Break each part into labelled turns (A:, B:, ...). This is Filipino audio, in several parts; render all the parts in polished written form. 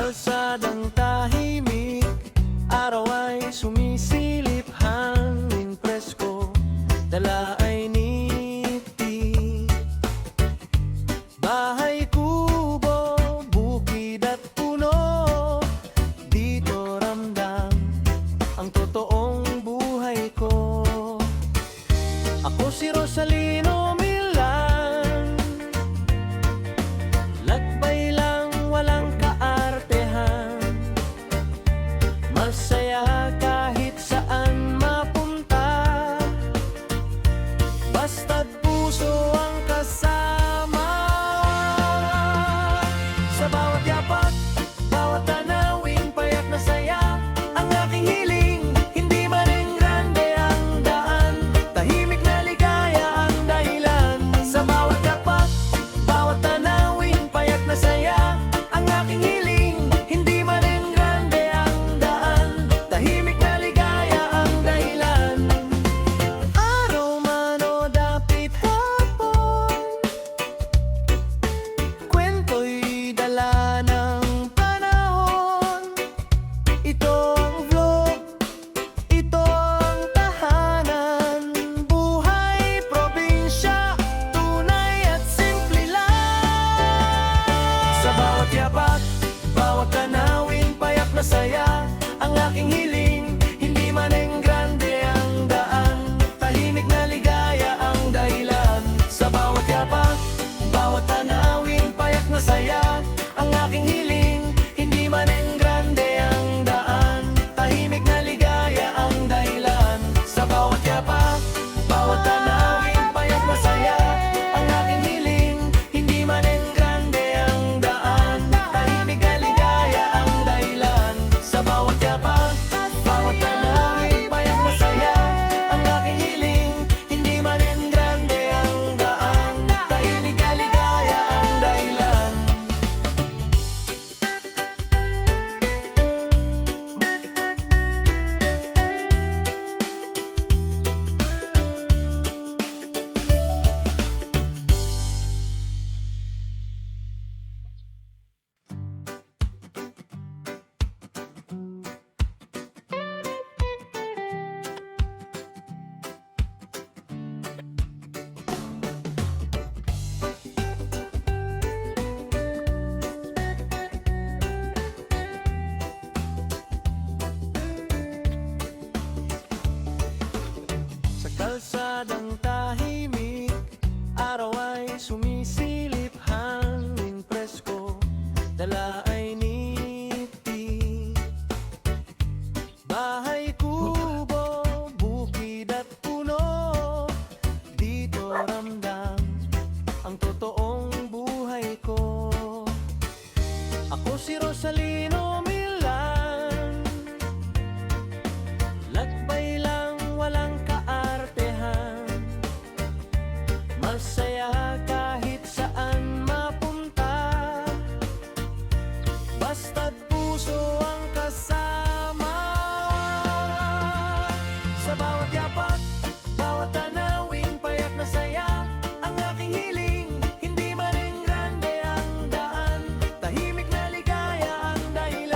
A: kalsadang tahimik, araw ay sumisilip, hangin presko, dala ay niti. Bahay, kubo, bukid at puno, dito ramdam ang totoong buhay ko. Ako si Rosalino Milan, lakbay lang walang kaartehan, masaya kahit saan mapunta, basta't puso ang kasama. Sa bawat yapak, bawat tanawin, payak na saya ang aking hiling. Hindi man rin grande ang daan, tahimik na ligaya ang dahilan. Sa bawat yapak, bawat tanawin, payak na saya ang aking hiling. Hindi man rin grande ang daan, tahimik na ligaya ang dahilan. Araw man o dapit hapon, kwento'y dala ng panahon. Ito ang vlog, ito ang tahanan, buhay probinsya, tunay at simple lang. Sa bawat yapak, bawat tanawin, payak na saya ang aking hiling. Hindi man rin grande ang daan, tahimik na ligaya ang dahilan. Sa bawat yapak, bawat tanawin, payak na saya ang aking hiling. Hindi man rin grande ang daan, tahimik na ligaya ang dahilan. Sa bawat yapak, bawat tanawin, payak na saya ang aking hiling. Hindi man rin grande ang daan, tahimik na ligaya ang dahilan. Sa bawat yapak, bawat tanawin, payak na saya ang aking hiling. Hindi man rin grande ang daan, tahimik na ligaya ang dahilan. Sa kalsadang tahimik, araw ay sumisilip, hangin presko, dala ay niti. Bahay, kubo, bukid at puno, dito ramdam ang totoong buhay ko. Ako si Rosalino Milan, lakbay lang walang kaartehan, masaya kahit saan mapunta, basta't puso ang kasama. Sa bawat yapak, bawat tanawin, payak na saya ang aking hiling. Hindi man rin grande ang daan, tahimik na ligaya ang dahilan.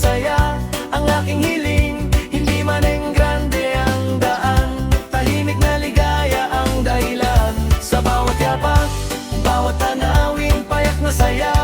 A: masaya ang aking hiling. Hindi man grande ang daan, tahimik na ligaya ang dahilan. Sa bawat yapak, bawat tanawin, payak na saya.